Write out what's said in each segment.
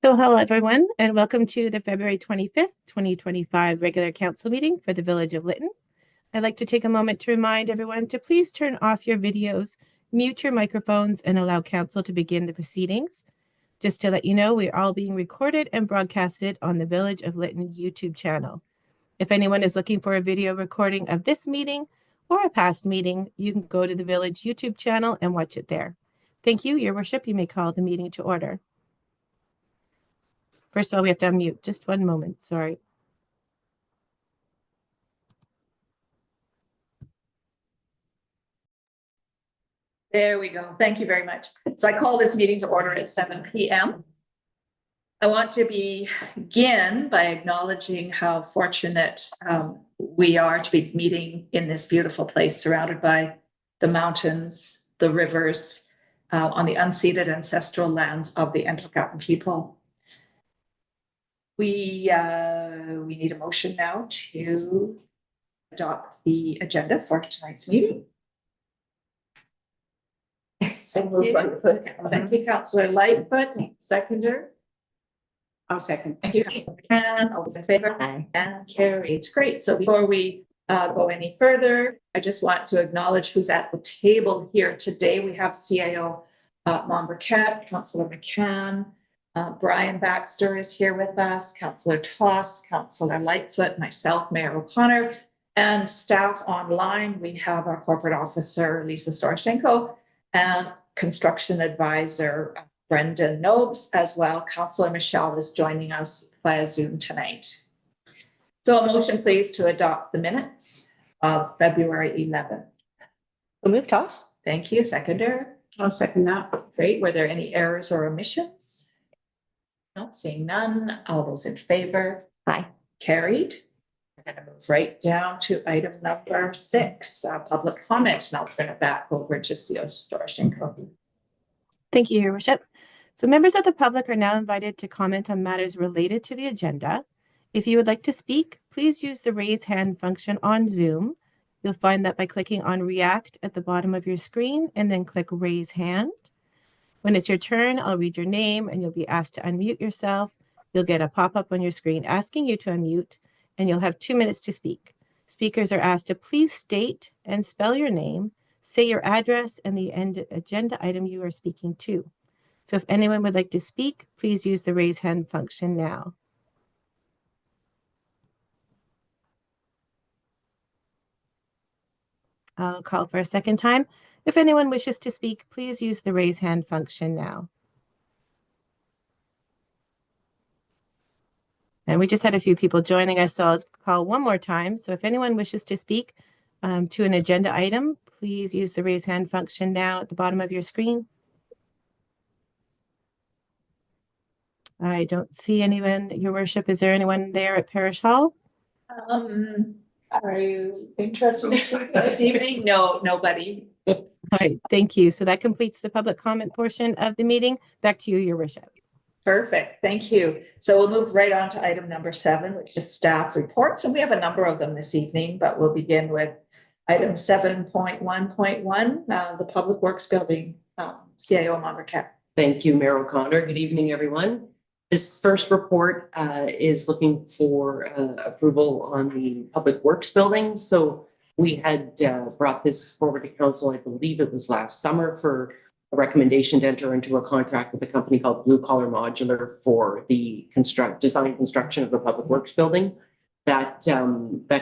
So hello, everyone, and welcome to the February 25th, 2025 regular council meeting for the Village of Lytton. I'd like to take a moment to remind everyone to please turn off your videos, mute your microphones, and allow council to begin the proceedings. Just to let you know, we're all being recorded and broadcasted on the Village of Lytton YouTube channel. If anyone is looking for a video recording of this meeting or a past meeting, you can go to the Village YouTube channel and watch it there. Thank you, Your Worship. You may call the meeting to order. First of all, we have to unmute. Just one moment. Sorry. There we go. Thank you very much. So I call this meeting to order at 7 p.m. I want to begin by acknowledging how fortunate we are to be meeting in this beautiful place, surrounded by the mountains, the rivers, on the unceded ancestral lands of the Entlecapan people. We need a motion now to adopt the agenda for tonight's meeting. So moved. Thank you, Councillor Lightfoot. Seconder. I'll second. Thank you, Councillor McCann. All those in favor? Aye. And carried. Great. So before we go any further, I just want to acknowledge who's at the table here today. We have CIO Monbercat, Councillor McCann, Brian Baxter is here with us, Councillor Toss, Councillor Lightfoot, myself, Mayor O'Connor, and staff online. We have our corporate officer, Lisa Storoshenko, and construction advisor, Brendan Nobes, as well. Councillor Michelle is joining us via Zoom tonight. So a motion, please, to adopt the minutes of February 11th. So move, Toss. Thank you. Seconder. I'll second that. Great. Were there any errors or omissions? No, seeing none. All those in favor? Aye. Carried. We're going to move right down to item number 6, public comment, and I'll turn it back over to CEO Storoshenko. Thank you, Your Worship. So members of the public are now invited to comment on matters related to the agenda. If you would like to speak, please use the raise hand function on Zoom. You'll find that by clicking on React at the bottom of your screen and then click Raise Hand. When it's your turn, I'll read your name and you'll be asked to unmute yourself. You'll get a pop-up on your screen asking you to unmute, and you'll have 2 minutes to speak. Speakers are asked to please state and spell your name, say your address, and the agenda item you are speaking to. So if anyone would like to speak, please use the raise hand function now. I'll call for a second time. If anyone wishes to speak, please use the raise hand function now. And we just had a few people joining us, so I'll call one more time. So if anyone wishes to speak to an agenda item, please use the raise hand function now at the bottom of your screen. I don't see anyone, Your Worship. Is there anyone there at Parish Hall? Are you interested in this evening? No, nobody. All right, thank you. So that completes the public comment portion of the meeting. Back to you, Your Worship. Perfect, thank you. So we'll move right on to item number 7, which is staff reports. And we have a number of them this evening, but we'll begin with item 7.1.1, the Public Works Building, CIO Monbercat. Thank you, Mayor O'Connor. Good evening, everyone. This first report is looking for approval on the Public Works Building. So we had brought this forward to council, I believe it was last summer, for a recommendation to enter into a contract with a company called Blue Collar Modular for the design construction of the Public Works Building. That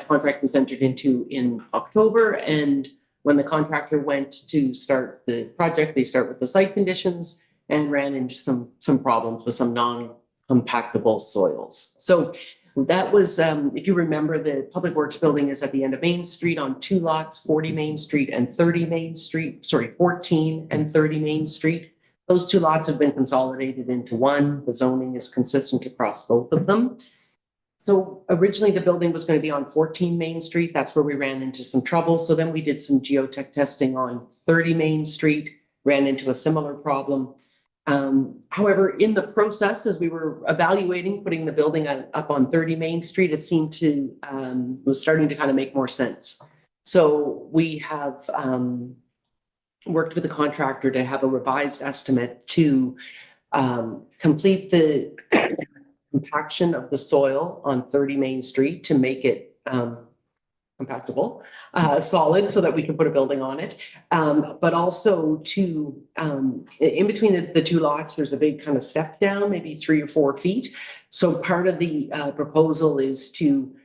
contract was entered into in October, and when the contractor went to start the project, they start with the site conditions and ran into some problems with some non-compactable soils. So that was, if you remember, the Public Works Building is at the end of Main Street on 2 lots, 40 Main Street and 30 Main Street, 14 and 30 Main Street. Those 2 lots have been consolidated into one. The zoning is consistent across both of them. So originally the building was going to be on 14 Main Street. That's where we ran into some trouble. So then we did some geotech testing on 30 Main Street, ran into a similar problem. However, in the process, as we were evaluating putting the building up on 30 Main Street, it seemed to was starting to kind of make more sense. So we have worked with the contractor to have a revised estimate to complete the compaction of the soil on 30 Main Street to make it compactable, solid, so that we can put a building on it. But also to, in between the two lots, there's a big kind of step down, maybe 3 or 4 feet. So part of the proposal is to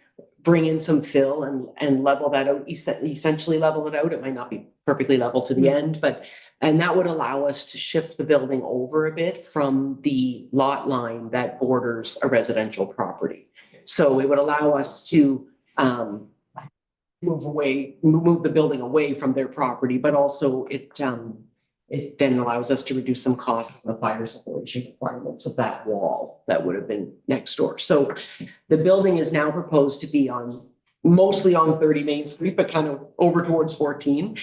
bring in some fill and level that out, essentially level it out. It might not be perfectly level to the end, and that would allow us to shift the building over a bit from the lot line that borders a residential property. So it would allow us to move the building away from their property, but also it then allows us to reduce some costs of the fire separation requirements of that wall that would have been next door. So the building is now proposed to be mostly on 30 Main Street, but kind of over towards 14,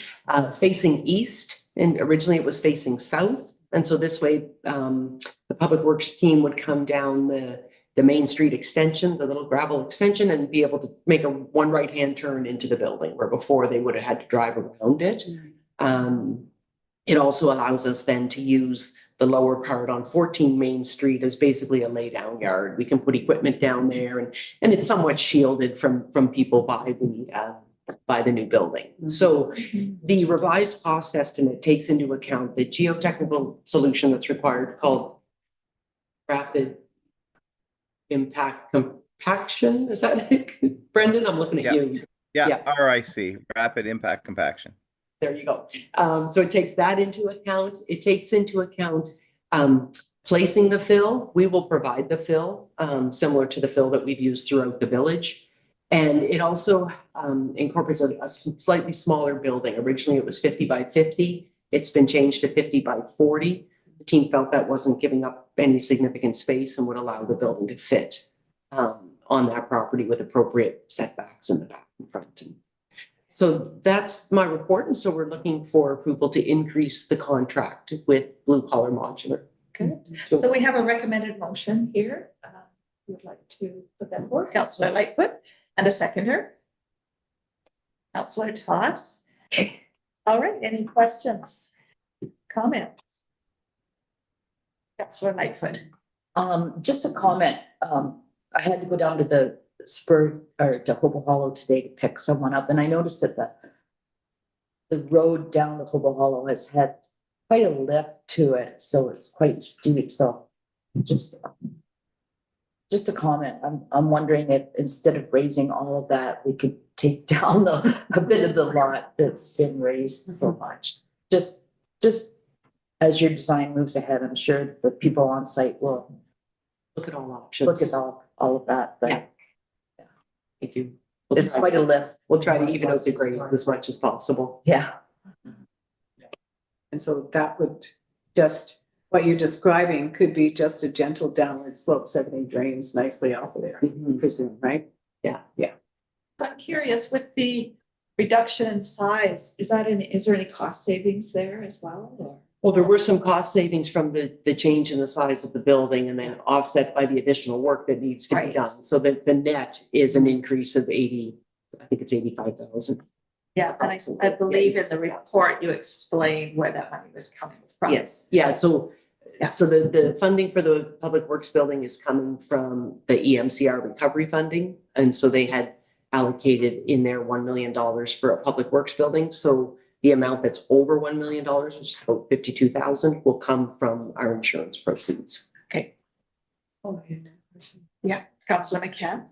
facing east. And originally it was facing south. And so this way, the Public Works team would come down the Main Street extension, the little gravel extension, and be able to make one right-hand turn into the building, where before they would have had to drive around it. It also allows us then to use the lower part on 14 Main Street as basically a lay-down yard. We can put equipment down there, and it's somewhat shielded from people by the new building. So the revised cost estimate takes into account the geotechnical solution that's required, called rapid impact compaction. Is that it? Brendan, I'm looking at you. Yeah, RIC, rapid impact compaction. There you go. So it takes that into account. It takes into account placing the fill. We will provide the fill, similar to the fill that we've used throughout the village. And it also incorporates a slightly smaller building. Originally it was 50 by 50. It's been changed to 50 by 40. The team felt that wasn't giving up any significant space and would allow the building to fit on that property with appropriate setbacks in the back and front. So that's my report. And so we're looking for approval to increase the contract with Blue Collar Modular. Okay. So we have a recommended motion here. Would like to put that forward. Councillor Lightfoot, and a seconder. Councillor Toss. All right, any questions, comments? Councillor Lightfoot. Just a comment. I had to go down to the spur or to Hobo Hollow today to pick someone up, and I noticed that the road down to Hobo Hollow has had quite a lift to it, so it's quite steep. So just a comment. I'm wondering if instead of raising all of that, we could take down a bit of the lot that's been raised so much. Just as your design moves ahead, I'm sure the people on site will Look at all options. look at all of that. But Yeah. Thank you. it's quite a lift. We'll try to even out the grades as much as possible. Yeah. And so that would just, what you're describing could be just a gentle downward slope, so everything drains nicely off of there, I presume, right? I'm curious, with the reduction in size, is there any cost savings there as well? Or? Well, there were some cost savings from the change in the size of the building, and then offset by the additional work that needs to be Right. done. So the net is an increase of 80, I think it's 85,000. Yeah, and I believe in the report you explained where that money was coming from. Yes, yeah, so the funding for the Public Works building is coming from the EMCR recovery funding. And so they had allocated in there $1 million for a Public Works building. So the amount that's over $1 million, which is about 52,000, will come from our insurance proceeds. Okay. Yeah, Councillor McCann.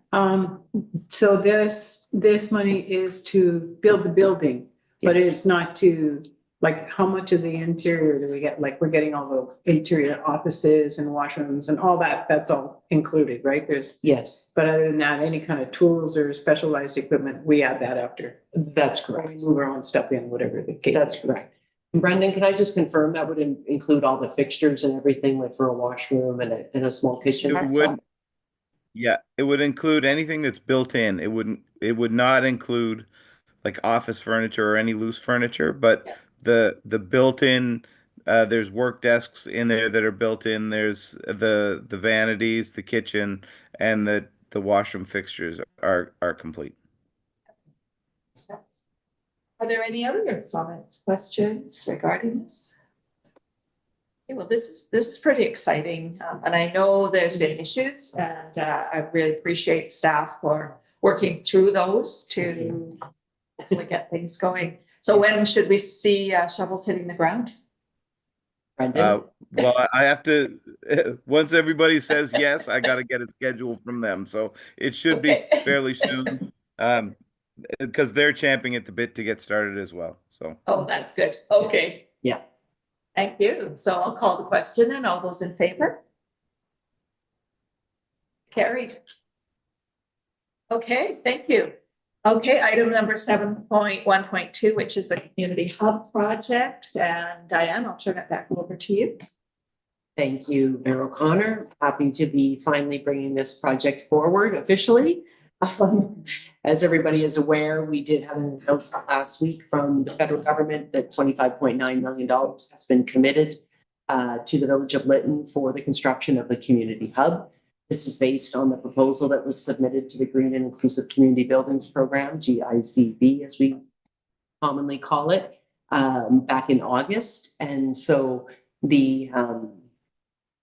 So this money is to build the building, but Yes. it's not to, like, how much of the interior do we get? Like, we're getting all the interior offices and washrooms and all that, that's all included, right? Yes, But other than that, any kind of tools or specialized equipment, we add that after. that's Or we correct. move our own stuff in, whatever the case. That's correct. Brendan, can I just confirm that would include all the fixtures and everything, like for a washroom and a small kitchen? It would, yeah, it would include anything that's built in. It would not include like office furniture or any loose furniture, but the built-in, there's work desks in there that are built in. There's the vanities, the kitchen, and the washroom fixtures are complete. Are there any other comments, questions regarding this? Okay, well, this is pretty exciting, and I know there's been issues, and I really appreciate staff for working through those to hopefully get things going. So when should we see shovels hitting the ground? Brendan? Well, I have to, once everybody says yes, I got to get a schedule from them. So it should be Okay. fairly soon. Because they're champing at the bit to get started as well. So, Oh, that's good. Okay. Yeah. Thank you. So I'll call the question and all those in favor? Carried. Okay, thank you. Okay, item number 7.1.2, which is the Community Hub project. And Diane, I'll turn it back over to you. Thank you, Mayor O'Connor. Happy to be finally bringing this project forward officially. As everybody is aware, we did have an announcement last week from the federal government that $25.9 million has been committed to the village of Lytton for the construction of the community hub. This is based on the proposal that was submitted to the Green and Inclusive Community Buildings Program, GICB, as we commonly call it, back in August. And so the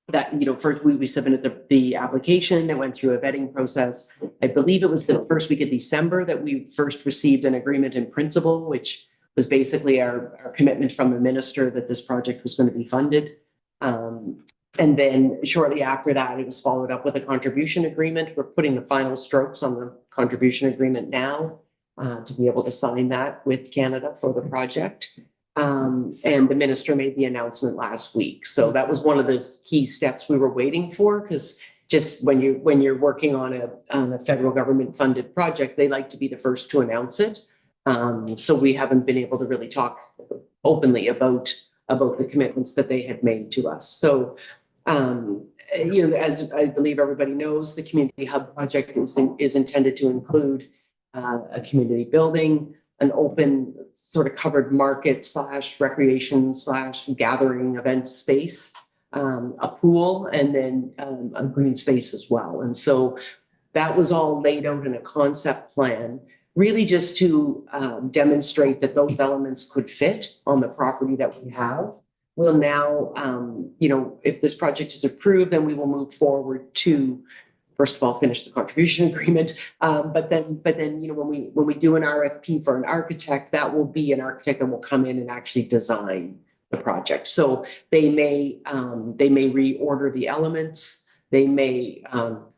that, you know, first we submitted the application. It went through a vetting process. I believe it was the first week of December that we first received an agreement in principle, which was basically our commitment from the minister that this project was going to be funded. And then shortly after that, it was followed up with a contribution agreement. We're putting the final strokes on the contribution agreement now to be able to sign that with Canada for the project. And the minister made the announcement last week. So that was one of the key steps we were waiting for, because just when you're working on a federal government funded project, they like to be the first to announce it. So we haven't been able to really talk openly about the commitments that they had made to us. So, you know, as I believe everybody knows, the Community Hub project is intended to include a community building, an open sort of covered market / recreation / gathering event space, a pool, and then a green space as well. And so that was all laid out in a concept plan, really just to demonstrate that those elements could fit on the property that we have. We'll now, you know, if this project is approved, then we will move forward to, first of all, finish the contribution agreement. But then, you know, when we do an RFP for an architect, that will be an architect that will come in and actually design the project. So they may reorder the elements. They may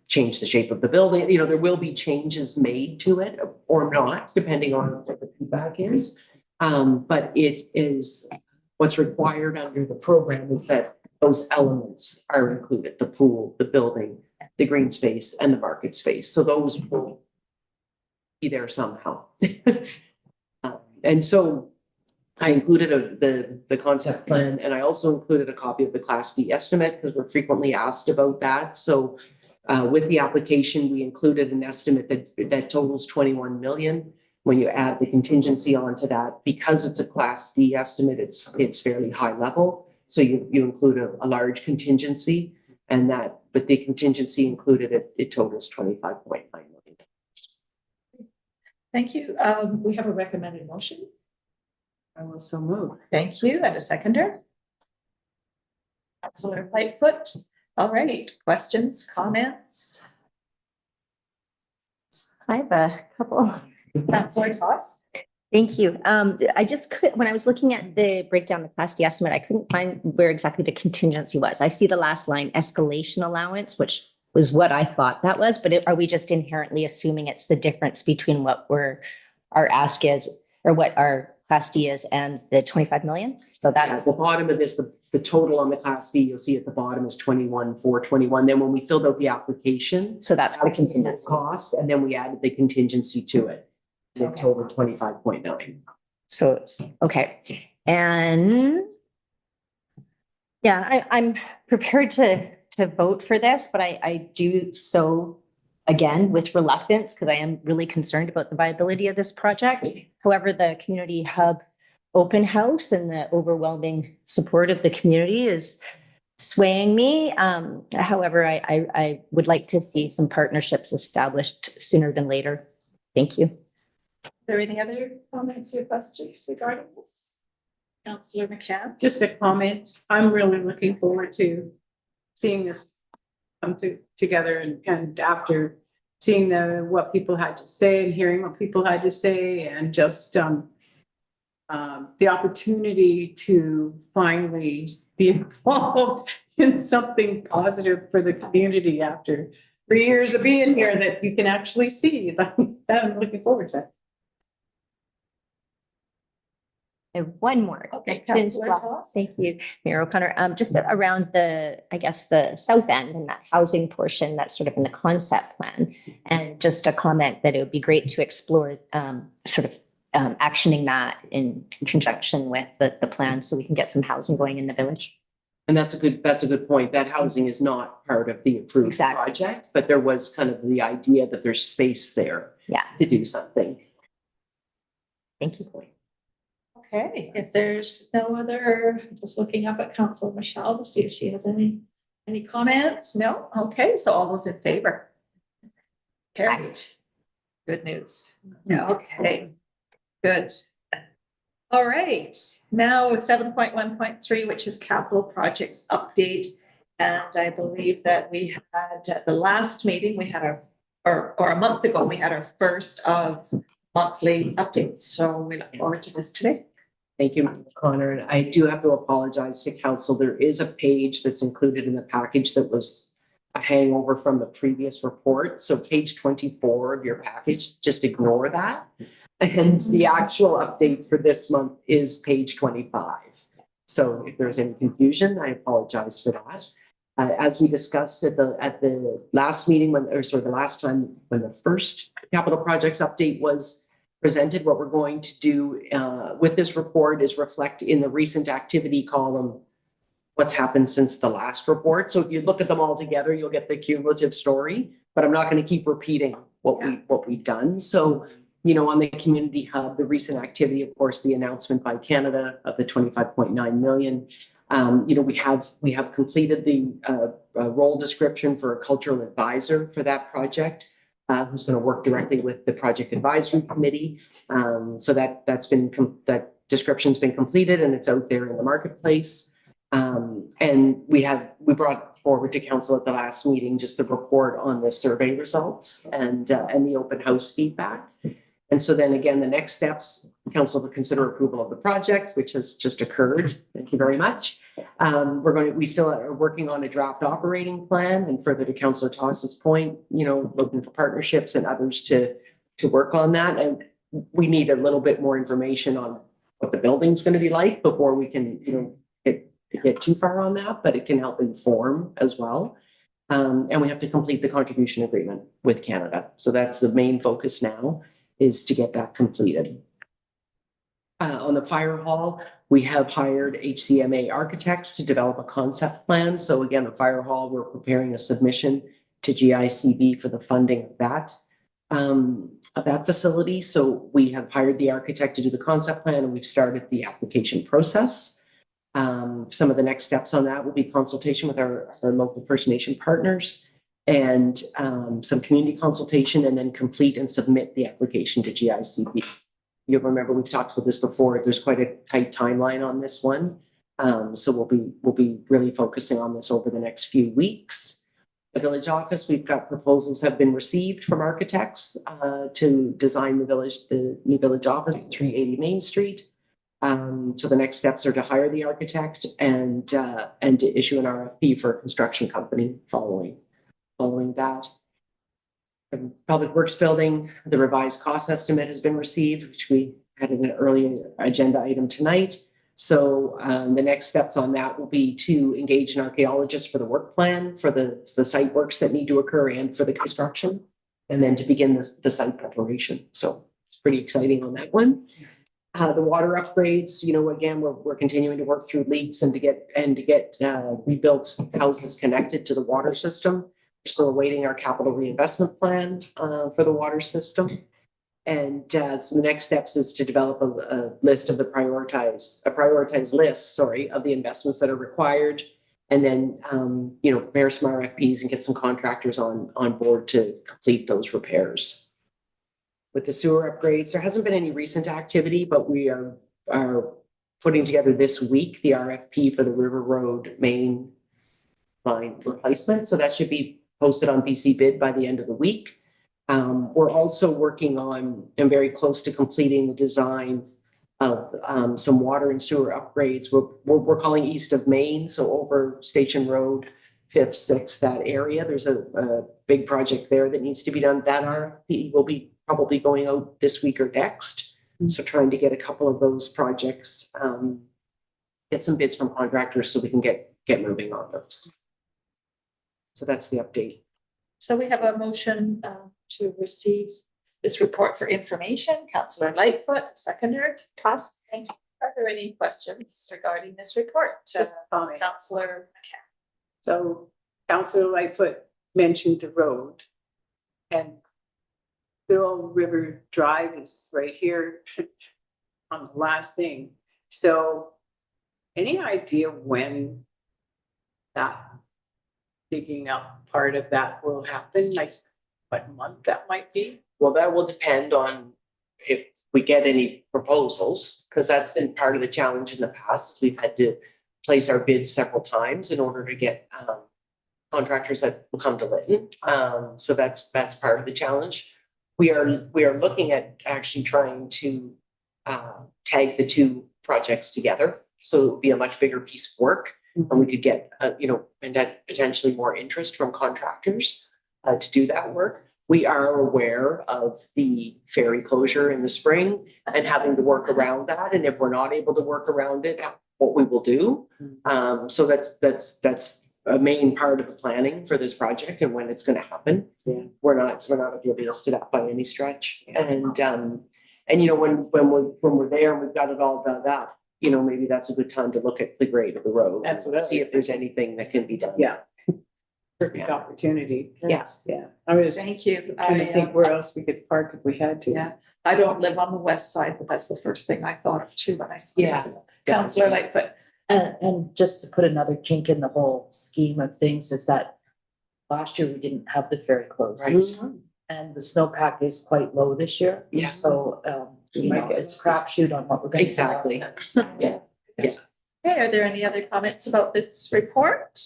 change the shape of the building. You know, there will be changes made to it or not, depending on what the feedback is. But it is what's required under the program is that those elements are included: the pool, the building, the green space, and the market space. So those will be there somehow. And so I included the concept plan, and I also included a copy of the Class D estimate because we're frequently asked about that. So with the application, we included an estimate that totals 21 million. When you add the contingency onto that, because it's a Class D estimate, it's fairly high level. So you include a large contingency, and that, but the contingency included, it totals 25.9 million. Thank you. We have a recommended motion. I will so move. Thank you. And a seconder. Councillor Lightfoot. All right. Questions, comments? I have a couple. Councillor Toss. Thank you. I just could, when I was looking at the breakdown, the Class D estimate, I couldn't find where exactly the contingency was. I see the last line, escalation allowance, which was what I thought that was, but are we just inherently assuming it's the difference between what our ask is, or what our Class D is, and the 25 million? So that's at the bottom of this, the total on the Class D, you'll see at the bottom is 21,421. Then when we filled out the application, so that's the contingency cost, and then we added the contingency to it. The Okay. total 25.9. So, okay. And yeah, I'm prepared to vote for this, but I do so again with reluctance, because I am really concerned about the viability of this project. However, the community hub open house and the overwhelming support of the community is swaying me. However, I would like to see some partnerships established sooner than later. Thank you. Are there any other comments or questions regarding this? Councillor McCann. Just a comment, I'm really looking forward to seeing this come together and after seeing what people had to say and hearing what people had to say and just the opportunity to finally be involved in something positive for the community after 3 years of being here that you can actually see. That I'm looking forward to. And one more. Okay, question. Councillor Toss. Thank you, Mayor O'Connor. Just around I guess, the south end and that housing portion that's sort of in the concept plan. And just a comment that it would be great to explore sort of actioning that in conjunction with the plan so we can get some housing going in the village. And that's a good point. That housing is not part of the approved Exactly. project, but there was kind of the idea that there's space there Yeah, to do something. thank you. Okay, if there's no other, just looking up at Councillor Michelle to see if she has any comments? No? Okay, so all those in favor? Carried. Good news. Yeah, okay. Good. All right, now 7.1.3, which is capital projects update. And I believe that we had at the last meeting, we had or a month ago, we had our first of monthly updates. So we look forward to this today. Thank you, Madam Connor. And I do have to apologize to council. There is a page that's included in the package that was a hangover from the previous report. So page 24 of your package, just ignore that. And the actual update for this month is page 25. So if there's any confusion, I apologize for that. As we discussed at the last meeting, the last time when the first capital projects update was presented, what we're going to do with this report is reflect in the recent activity column what's happened since the last report. So if you look at them all together, you'll get the cumulative story, but I'm not going to keep repeating what we've done. So, you know, on the community hub, the recent activity, of course, the announcement by Canada of the 25.9 million. You know, we have completed the role description for a cultural advisor for that project. Who's going to work directly with the project advisory committee. So that description's been completed and it's out there in the marketplace. And we brought forward to council at the last meeting just the report on the survey results and the open house feedback. And so then again, the next steps, council to consider approval of the project, which has just occurred. Thank you very much. We still are working on a draft operating plan, and further to Councillor Toss's point, you know, looking for partnerships and others to work on that. And we need a little bit more information on what the building's going to be like before we can, you know, get too far on that, but it can help inform as well. And we have to complete the contribution agreement with Canada. So that's the main focus now, is to get that completed. On the fire hall, we have hired HCMA architects to develop a concept plan. So again, the fire hall, we're preparing a submission to GICB for the funding of that facility. So we have hired the architect to do the concept plan, and we've started the application process. Some of the next steps on that will be consultation with our local First Nation partners and some community consultation, and then complete and submit the application to GICB. You'll remember we've talked about this before. There's quite a tight timeline on this one. So we'll be really focusing on this over the next few weeks. The village office, we've got proposals have been received from architects to design the new village office at 380 Main Street. So the next steps are to hire the architect and to issue an RFP for a construction company following that. The Public Works Building, the revised cost estimate has been received, which we had in an earlier agenda item tonight. So the next steps on that will be to engage an archaeologist for the work plan for the site works that need to occur and for the construction, and then to begin the site preparation. So it's pretty exciting on that one. The water upgrades, you know, again, we're continuing to work through leaks and to get rebuilt houses connected to the water system. We're still awaiting our capital reinvestment plan for the water system. And so the next steps is to develop a list of prioritized list, of the investments that are required. And then, you know, prepare some RFPs and get some contractors on board to complete those repairs. With the sewer upgrades, there hasn't been any recent activity, but we are putting together this week the RFP for the River Road main line replacement. So that should be posted on BC Bid by the end of the week. We're also working on and very close to completing the design of some water and sewer upgrades. We're calling east of Main, so over Station Road, 5th, 6th, that area. There's a big project there that needs to be done. That RFP will be probably going out this week or next. So trying to get a couple of those projects, get some bids from contractors so we can get moving on those. So that's the update. So we have a motion to receive this report for information. Councillor Lightfoot, seconder. Toss. Thank you. Are there any questions regarding this report? Just a comment. Councillor McCann. So Councillor Lightfoot mentioned the road, and Girl River Drive is right here on the last thing. So any idea when that digging up part of that will happen? Like what month that might be? Well, that will depend on if we get any proposals, because that's been part of the challenge in the past. We've had to place our bids several times in order to get contractors that will come to Lytton. So that's part of the challenge. We are looking at actually trying to tag the two projects together, so it would be a much bigger piece of work, and we could get and potentially more interest from contractors to do that work. We are aware of the ferry closure in the spring and having to work around that, and if we're not able to work around it, what we will do. So that's a main part of the planning for this project and when it's going to happen. Yeah. We're not oblivious to that by any stretch. Yeah. And you know, when we're there and we've got it all done up, you know, maybe that's a good time to look at the grade of the road. That's what I see was if there's anything that can be done. Yeah. Perfect opportunity. Yes. Yeah. I was Thank you. trying to think where else we could park if we had to. Yeah, I don't live on the west side, but that's the first thing I thought of too when I saw Yeah. this. Councillor Lightfoot. And just to put another kink in the whole scheme of things is that last year we didn't have the ferry closed. Right. And the snowpack is quite low this year. Yeah. So, it's a crapshoot on what we're gonna. Exactly. Yeah. Yeah. Okay, are there any other comments about this report?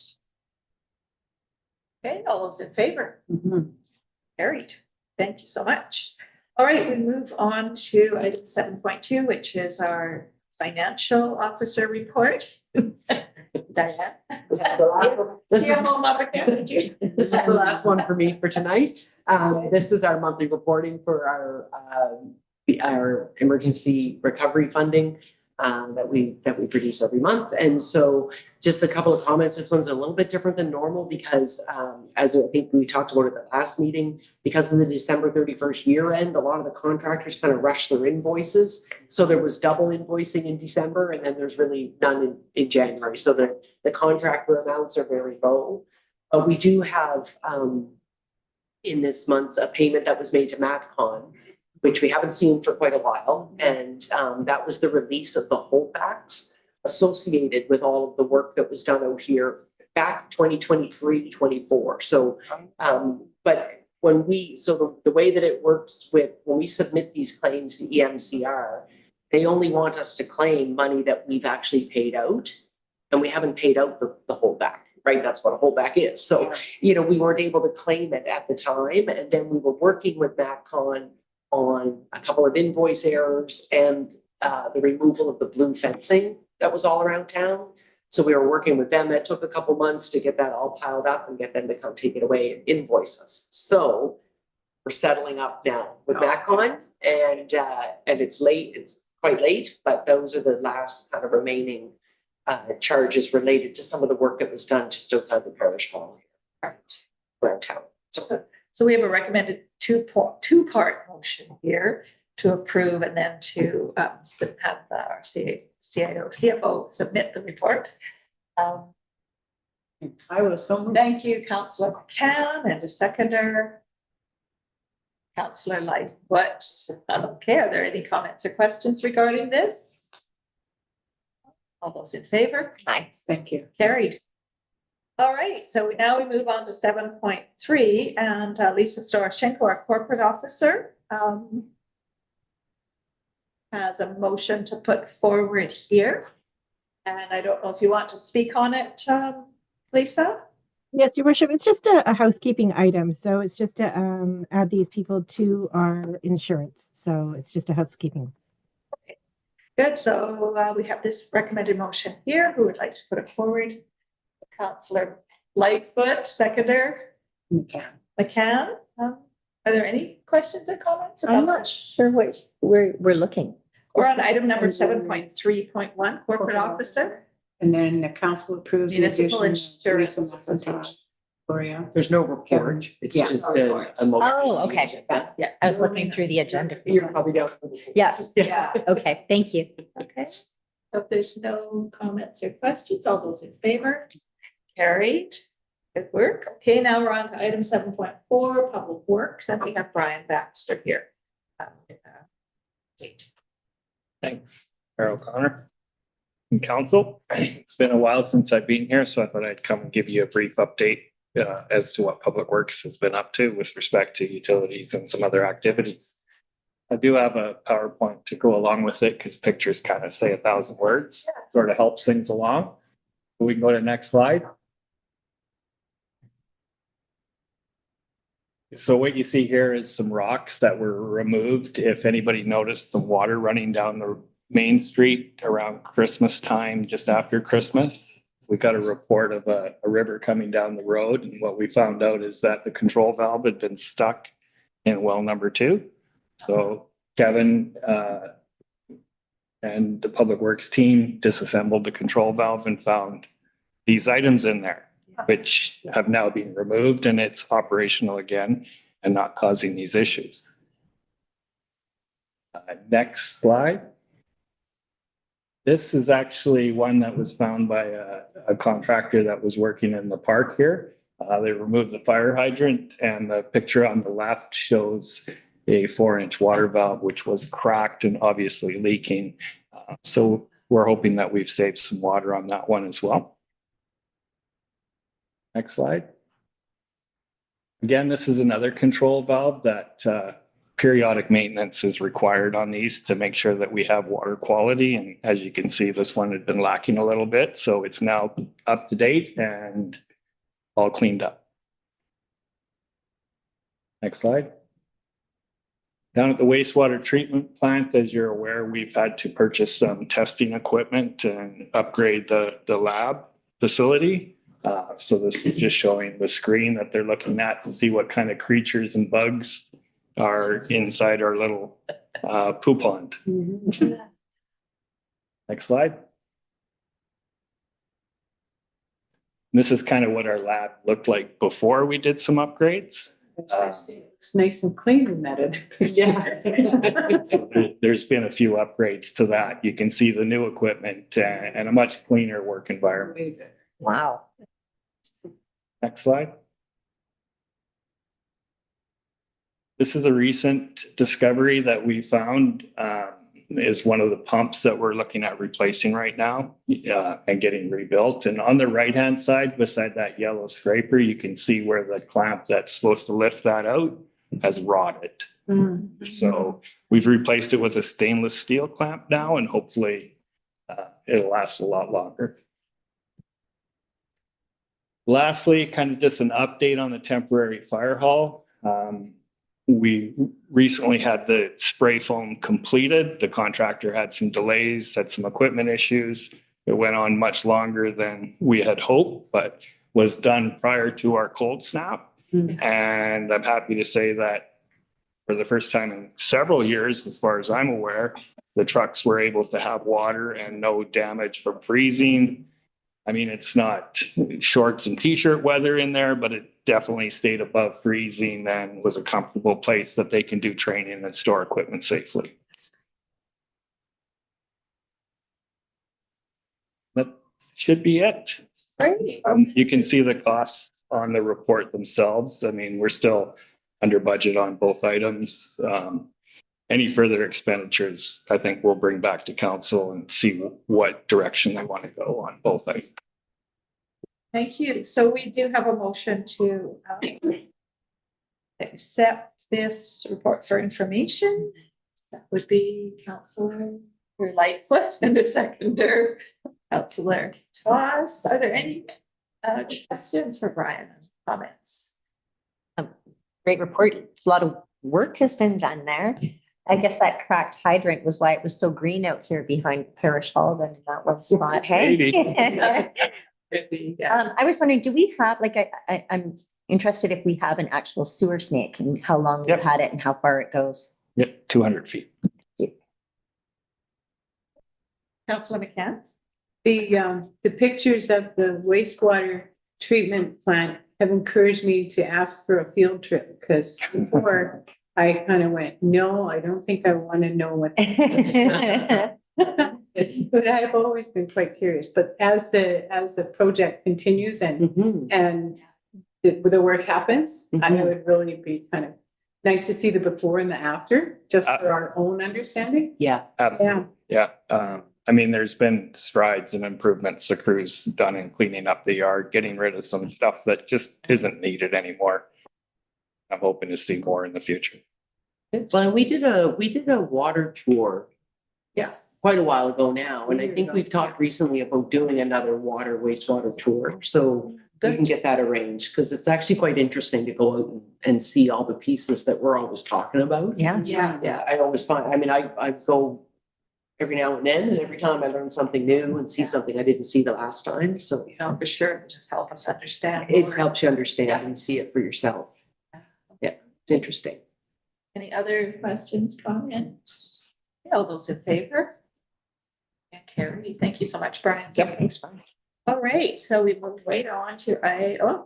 Okay, all those in favor? Mhm. Carried. Thank you so much. All right, we move on to item 7.2, which is our financial officer report. Diane. This is the last one. This is- CFO Mama Karen, did you? This is the last one for me for tonight. This is our monthly reporting for our emergency recovery funding that we produce every month. And so just a couple of comments. This one's a little bit different than normal because as I think we talked about at the last meeting, because of the December 31st year end, a lot of the contractors kind of rushed their invoices. So there was double invoicing in December and then there's really none in January. So the contractor amounts are very low. But we do have in this month a payment that was made to MatCon, which we haven't seen for quite a while. And that was the release of the holdbacks associated with all of the work that was done out here back 2023-24. So, but the way that it works with, when we submit these claims to EMCR, they only want us to claim money that we've actually paid out, and we haven't paid out the holdback, right? That's what a holdback is. So, you know, we weren't able to claim it at the time. And then we were working with MatCon on a couple of invoice errors and the removal of the blue fencing that was all around town. So we were working with them. That took a couple months to get that all piled up and get them to come take it away and invoice us. So we're settling up now with MatCon, and it's late. It's quite late, but those are the last kind of remaining charges related to some of the work that was done just outside the parish hall around town. So we have a recommended two-part motion here to approve and then to have our CFO submit the report. I will so moved. Thank you, Councillor McCann, and a seconder. Councillor Lightfoot. Okay, are there any comments or questions regarding this? All those in favor? Thanks. Thank you. Carried. All right, so now we move on to 7.3 and Lisa Storoshenko, our corporate officer. has a motion to put forward here. And I don't know if you want to speak on it, Lisa? Yes, Your Worship, it's just a housekeeping item. So it's just to add these people to our insurance. So it's just a housekeeping. Good, so we have this recommended motion here. Who would like to put it forward? Councillor Lightfoot, seconder. McCann. Are there any questions or comments about I'm not this? sure what we're looking. We're on item number 7.3.1, corporate officer. And then the council approves. the Municipal addition of Insurance Lisa Association. McIntyre, Gloria. There's no report. It's Yeah. just a motion. Oh, okay. Yeah, I was looking through the agenda. You're probably down. Yes. Yeah. Okay, thank you. Okay, so if there's no comments or questions, all those in favor? Carried. Good work. Okay, now we're on to item 7.4, Public Works, and we have Brian Baxter here. Wait. Thanks, Carol Connor. And council, it's been a while since I've been here, so I thought I'd come and give you a brief update as to what Public Works has been up to with respect to utilities and some other activities. I do have a PowerPoint to go along with it because pictures kind of say 1,000 words, sort of helps things along. We can go to the next slide. So what you see here is some rocks that were removed. If anybody noticed the water running down the main street around Christmas time, just after Christmas, we got a report of a river coming down the road. And what we found out is that the control valve had been stuck in well number 2. So Kevin and the Public Works team disassembled the control valve and found these items in there, which have now been removed, and it's operational again and not causing these issues. Next slide. This is actually one that was found by a contractor that was working in the park here. They removed the fire hydrant, and the picture on the left shows a 4-inch water valve, which was cracked and obviously leaking. So we're hoping that we've saved some water on that one as well. Next slide. Again, this is another control valve that periodic maintenance is required on these to make sure that we have water quality. And as you can see, this one had been lacking a little bit. So it's now up to date and all cleaned up. Next slide. Down at the wastewater treatment plant, as you're aware, we've had to purchase some testing equipment and upgrade the lab facility. So this is just showing the screen that they're looking at to see what kind of creatures and bugs are inside our little poo pond. Next slide. This is kind of what our lab looked like before we did some upgrades. It's nice and clean and netted. Yeah. So there's been a few upgrades to that. You can see the new equipment and a much cleaner work environment. Wow. Next slide. This is a recent discovery that we found is one of the pumps that we're looking at replacing right now and getting rebuilt. And on the right-hand side, beside that yellow scraper, you can see where the clamp that's supposed to lift that out has rotted. So we've replaced it with a stainless steel clamp now, and hopefully it'll last a lot longer. Lastly, kind of just an update on the temporary fire hall. We recently had the spray foam completed. The contractor had some delays, had some equipment issues. It went on much longer than we had hoped, but was done prior to our cold snap. And I'm happy to say that for the first time in several years, as far as I'm aware, the trucks were able to have water and no damage from freezing. I mean, it's not shorts and t-shirt weather in there, but it definitely stayed above freezing and was a comfortable place that they can do training and store equipment safely. That should be it. Great. You can see the costs on the report themselves. I mean, we're still under budget on both items. Any further expenditures, I think we'll bring back to council and see what direction they want to go on both items. Thank you. So we do have a motion to accept this report for information. That would be Councillor Lightfoot and a seconder, Councillor Toss. Are there any questions for Brian? Comments? Great report. It's a lot of work has been done there. I guess that cracked hydrant was why it was so green out here behind Parish Hall. Then that one spot. Hey. Maybe. I was wondering, do we have like I'm interested if we have an actual sewer snake and how long we've Yep. had it and how far it goes. Yep, 200 feet. Councillor McCann? The pictures of the wastewater treatment plant have encouraged me to ask for a field trip, because before I kind of went, no, I don't think I want to know what. But I've always been quite curious, but as the project continues and the work happens, I would really be kind of nice to see the before and the after, just for our own understanding. Yeah. Absolutely. Yeah. I mean, there's been strides and improvements the crew's done in cleaning up the yard, getting rid of some stuff that just isn't needed anymore. I'm hoping to see more in the future. Well, we did a water tour Yes. quite a while ago now, and I think we've talked recently about doing another wastewater tour. So we can get that arranged, because it's actually quite interesting to go out and see all the pieces that we're always talking about. Yeah. Yeah. Yeah, I always find, I mean, I go every now and then, and every time I learn something new and see something I didn't see the last time. So You know, for sure, just help us understand. it more. helps you understand and see it for yourself. Yeah, it's interesting. Any other questions, comments? All those in favor? And Carrie, thank you so much, Brian. Yep. Thanks, Brian. All right, so we move right on to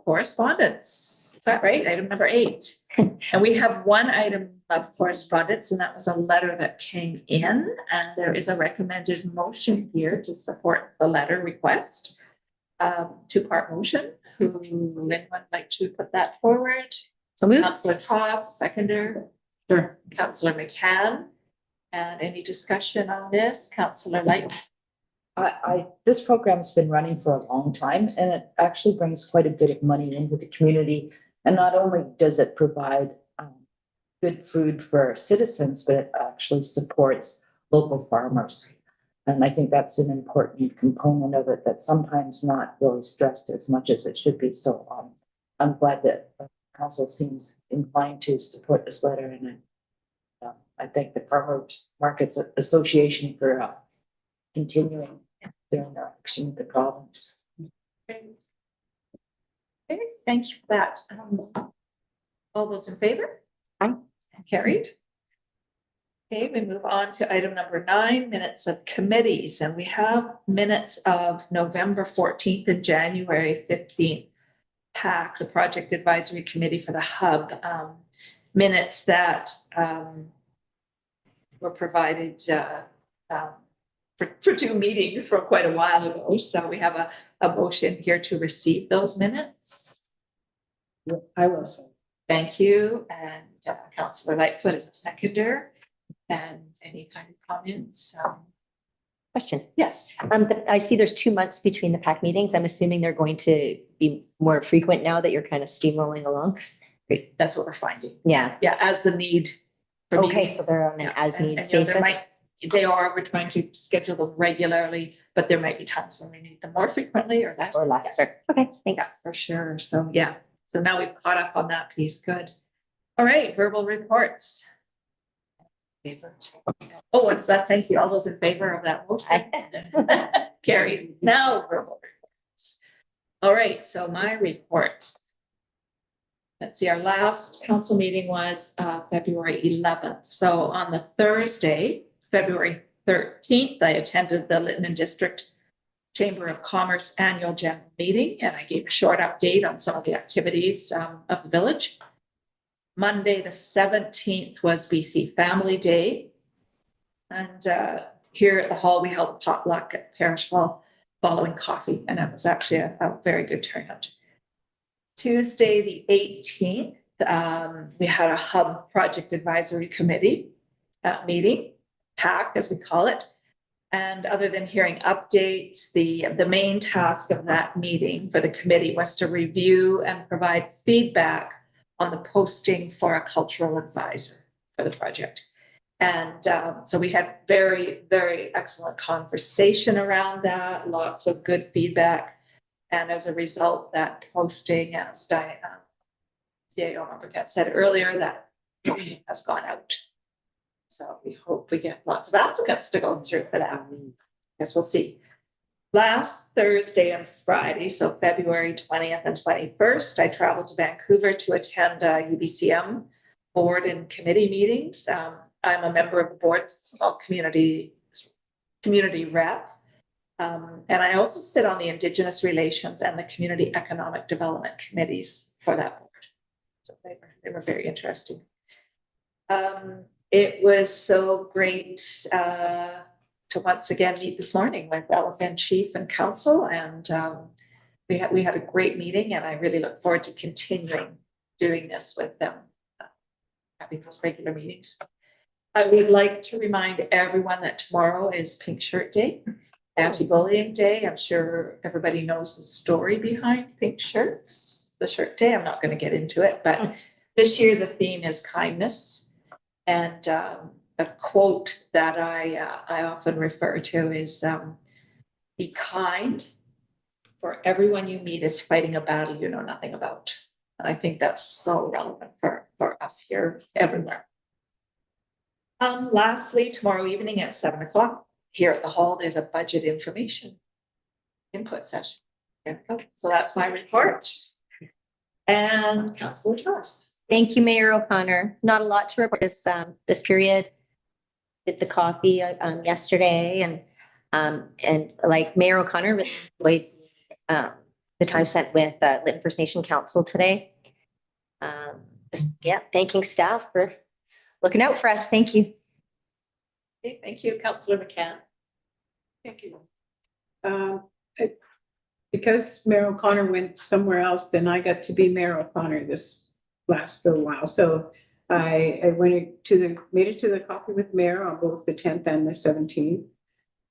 correspondence. Is that right? Item number 8. And we have one item of correspondence, and that was a letter that came in, and there is a recommended motion here to support the letter request. 2-part motion. Who would anyone like to put that forward? So moved. Councillor Toss, seconder. Sure. Councillor McCann. And any discussion on this? Councillor Light? This program's been running for a long time, and it actually brings quite a bit of money into the community. And not only does it provide good food for our citizens, but it actually supports local farmers. And I think that's an important component of it that's sometimes not really stressed as much as it should be. So I'm glad that council seems inclined to support this letter, and I thank the Farmers Markets Association for continuing their interaction with the province. Okay, thank you for that. All those in favor? Aye. Carried. Okay, we move on to item number 9, minutes of committees, and we have minutes of November 14th and January 15th. PAC, the Project Advisory Committee for the Hub, minutes that were provided for 2 meetings from quite a while ago. So we have a motion here to receive those minutes. I will say. Thank you. And Councillor Lightfoot is a seconder. And any kind of comments? Question. Yes. I see there's 2 months between the PAC meetings. I'm assuming they're going to be more frequent now that you're kind of steamrolling along. Great. That's what we're finding. Yeah. Yeah, as the need. for Okay, meetings. so they're on an Yeah, as and- needs and, you know, there basis. we're trying to schedule them regularly, but there might be times when we need them more frequently or less. Or less. Okay, Yeah, thanks. for sure. So, yeah. So now we've caught up on that piece. Good. All right, verbal reports. Oh, what's that? Thank you. All those in favor of that motion? Carried. Now verbal reports. All right, so my report. Let's see, our last council meeting was February 11th. So on the Thursday, February 13th, I attended the Lytton District Chamber of Commerce Annual General Meeting, and I gave a short update on some of the activities of the village. Monday, the 17th was BC Family Day. And here at the hall, we held a potluck at Parish Hall following coffee, and it was actually a very good turnout. Tuesday, the 18th, we had a Hub Project Advisory Committee meeting, PAC as we call it. And other than hearing updates, the main task of that meeting for the committee was to review and provide feedback on the posting for a cultural advisor for the project. And so we had very, very excellent conversation around that, lots of good feedback. And as a result, that posting, as CAO member said earlier, that posting has gone out. So we hope we get lots of applicants to go through for that. Guess we'll see. Last Thursday and Friday, so February 20th and 21st, I traveled to Vancouver to attend UBCM board and committee meetings. I'm a member of the board, small community rep. And I also sit on the Indigenous Relations and the Community Economic Development committees for that board. So they were very interesting. It was so great to once again meet this morning with Elephant Chief and Council, and we had a great meeting, and I really look forward to continuing doing this with them, having those regular meetings. I would like to remind everyone that tomorrow is Pink Shirt Day, Anti-Bullying Day. I'm sure everybody knows the story behind pink shirts, the shirt day. I'm not going to get into it, but this year the theme is kindness. And a quote that I often refer to is, be kind, for everyone you meet is fighting a battle you know nothing about. And I think that's so relevant for us here everywhere. Lastly, tomorrow evening at 7 o'clock here at the hall, there's a budget information input session. There we go. So that's my report. And Councillor Thomas. Thank you, Mayor O'Connor. Not a lot to report this period. Did the coffee yesterday, and like Mayor O'Connor, with the time spent with Lytton First Nation Council today. Thanking staff for looking out for us. Thank you. Okay, thank you, Councillor McCann. Thank you. Because Mayor O'Connor went somewhere else, then I got to be Mayor O'Connor this last little while. So I made it to the coffee with Mayor on both the 10th and the 17th.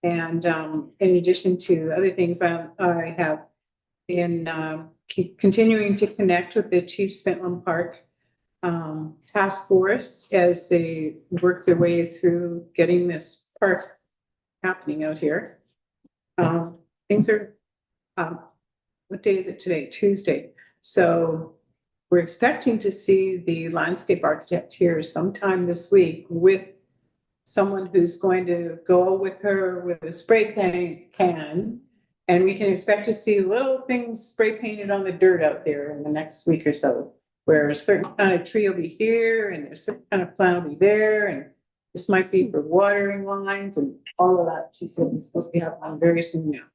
And in addition to other things, I have been continuing to connect with the Chief Spentland Park task force as they work their way through getting this park happening out here. Things are, what day is it today? Tuesday. So we're expecting to see the landscape architect here sometime this week with someone who's going to go with her with a spray can, and we can expect to see little things spray painted on the dirt out there in the next week or so, where a certain kind of tree will be here and a certain kind of plant will be there, and this might be for watering lines and all of that. She said it's supposed to be happening very soon now.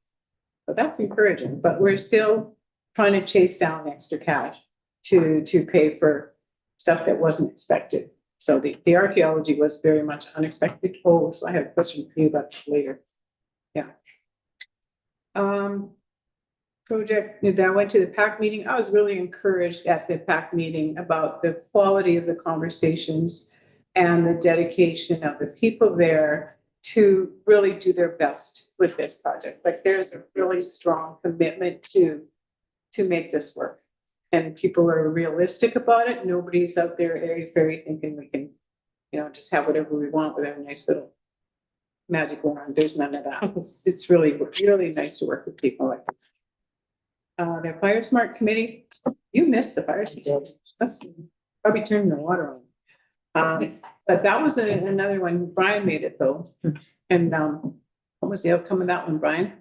So that's encouraging, but we're still trying to chase down extra cash to pay for stuff that wasn't expected. So the archaeology was very much unexpected. Oh, so I have a question for you about that later. Yeah. Project that went to the PAC meeting. I was really encouraged at the PAC meeting about the quality of the conversations and the dedication of the people there to really do their best with this project. Like there's a really strong commitment to make this work. And people are realistic about it. Nobody's out there airy-fairy thinking we can, just have whatever we want with a nice little magic wand. There's none of that. It's really, really nice to work with people like that. The Fire Smart Committee, you missed the fire station. That's probably turning the water on. But that was another one. Brian made it though. And what was the outcome of that one, Brian?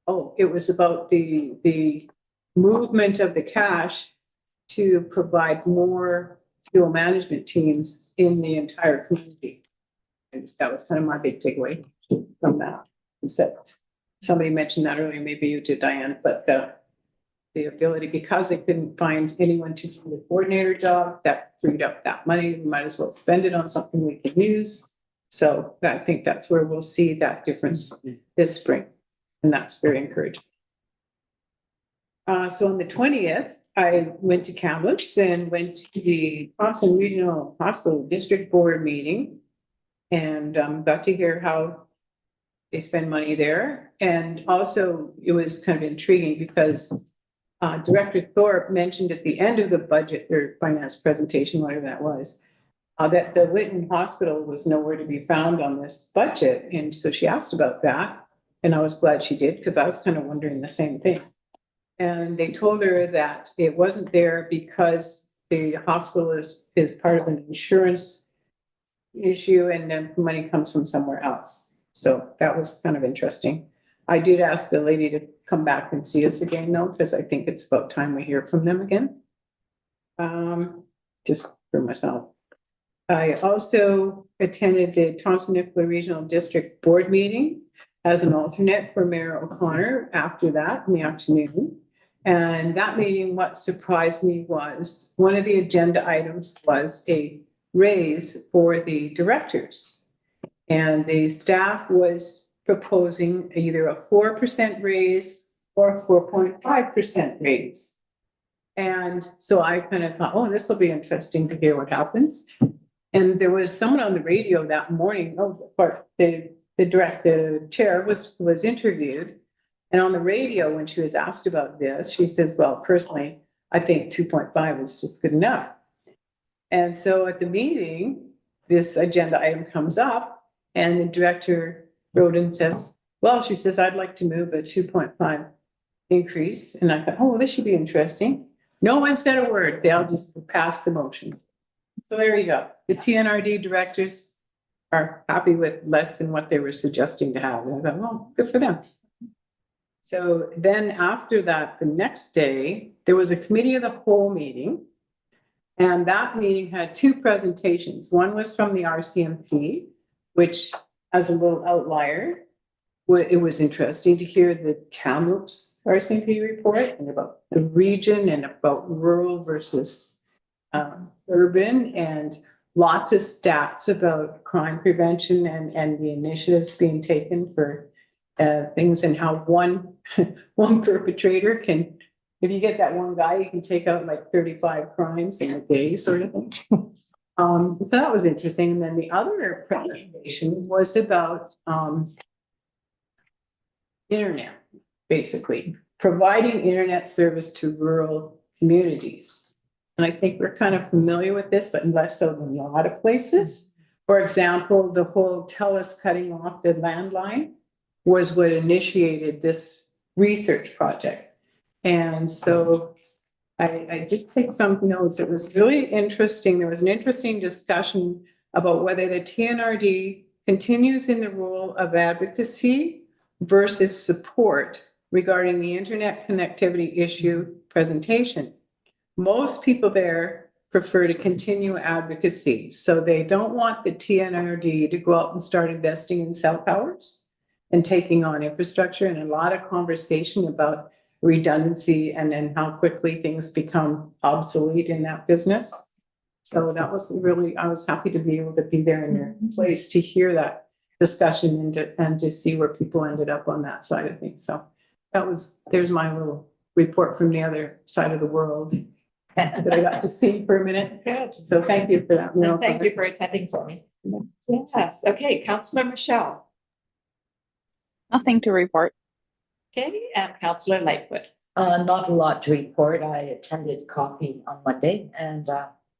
Oh, it was about the movement of the cash to provide more fuel management teams in the entire community. And that was kind of my big takeaway from that. Except somebody mentioned that earlier, maybe you did, Diane, but the ability, because they couldn't find anyone to do the coordinator job, that freed up that money. We might as well spend it on something we can use. So I think that's where we'll see that difference this spring. And that's very encouraging. So on the 20th, I went to Kamloops and went to the Thompson Regional Hospital District Board meeting and got to hear how they spend money there. And also it was kind of intriguing because Director Thorpe mentioned at the end of the budget or finance presentation, whatever that was, that the Lytton Hospital was nowhere to be found on this budget. And so she asked about that. And I was glad she did, because I was kind of wondering the same thing. And they told her that it wasn't there because the hospital is part of an insurance issue and then money comes from somewhere else. So that was kind of interesting. I did ask the lady to come back and see us again though, because I think it's about time we hear from them again. Just for myself. I also attended the Thompson-Nicola Regional District Board meeting as an alternate for Mayor O'Connor after that in the afternoon. And that meeting, what surprised me was one of the agenda items was a raise for the directors. And the staff was proposing either a 4% raise or a 4.5% raise. And so I kind of thought, oh, this will be interesting to hear what happens. And there was someone on the radio that morning, the chair was interviewed. And on the radio, when she was asked about this, she says, well, personally, I think 2.5 is just good enough. And so at the meeting, this agenda item comes up and the director wrote and says, well, she says, I'd like to move a 2.5 increase. And I thought, oh, well, this should be interesting. No one said a word. They all just passed the motion. So there you go. The TNRD directors are happy with less than what they were suggesting to have. And I thought, well, good for them. So then after that, the next day, there was a committee of the whole meeting. And that meeting had two presentations. One was from the RCMP, which as a little outlier, it was interesting to hear the Kamloops RCMP report and about the region and about rural versus urban, and lots of stats about crime prevention and the initiatives being taken for things, and how one perpetrator can, if you get that one guy, you can take out like 35 crimes in a day sort of thing. So that was interesting. And then the other presentation was about internet, basically providing internet service to rural communities. And I think we're kind of familiar with this, but less so than a lot of places. For example, the whole TELUS cutting off the landline was what initiated this research project. And so I did take some notes. It was really interesting. There was an interesting discussion about whether the TNRD continues in the role of advocacy versus support regarding the internet connectivity issue presentation. Most people there prefer to continue advocacy. So they don't want the TNRD to go out and start investing in cell towers and taking on infrastructure, and a lot of conversation about redundancy and then how quickly things become obsolete in that business. So that was really, I was happy to be able to be there in their place to hear that discussion and to see where people ended up on that side of things. So there's my little report from the other side of the world that I got to see for a minute. Good. So thank you for that. And thank you for attending for me. Yes. Okay, Councillor Michelle. Nothing to report. Okay, and Councillor Lightfoot. Not a lot to report. I attended coffee on Monday and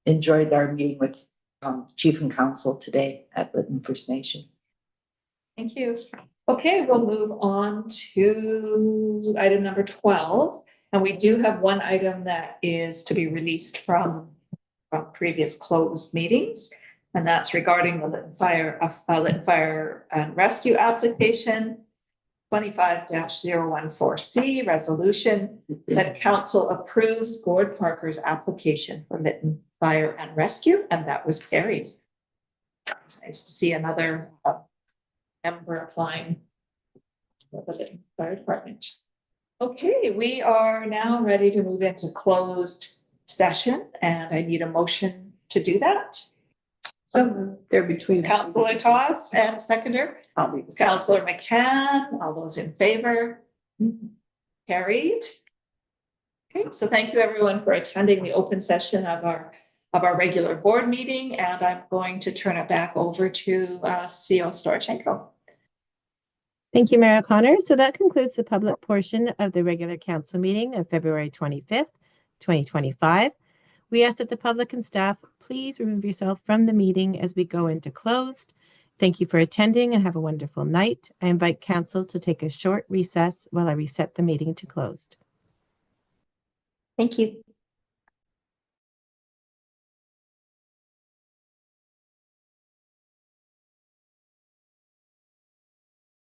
enjoyed our meeting with Chief and Council today at Lytton First Nation. Thank you. Okay, we'll move on to item number 12. And we do have one item that is to be released from previous closed meetings. And that's regarding the Lytton Fire and Rescue application 25-014C resolution that council approves Gord Parker's application for Lytton Fire and Rescue, and that was carried. It's nice to see another member applying for the Lytton Fire Department. Okay, we are now ready to move into closed session, and I need a motion to do that. So they're between Councillor Toss and seconder. Councillor McCann, all those in favor? Carried. Okay, so thank you everyone for attending the open session of our regular board meeting, and I'm going to turn it back over to CO Storchenko. Thank you, Mayor O'Connor. So that concludes the public portion of the regular council meeting of February 25th, 2025. We ask that the public and staff please remove yourself from the meeting as we go into closed. Thank you for attending and have a wonderful night. I invite council to take a short recess while I reset the meeting to closed. Thank you.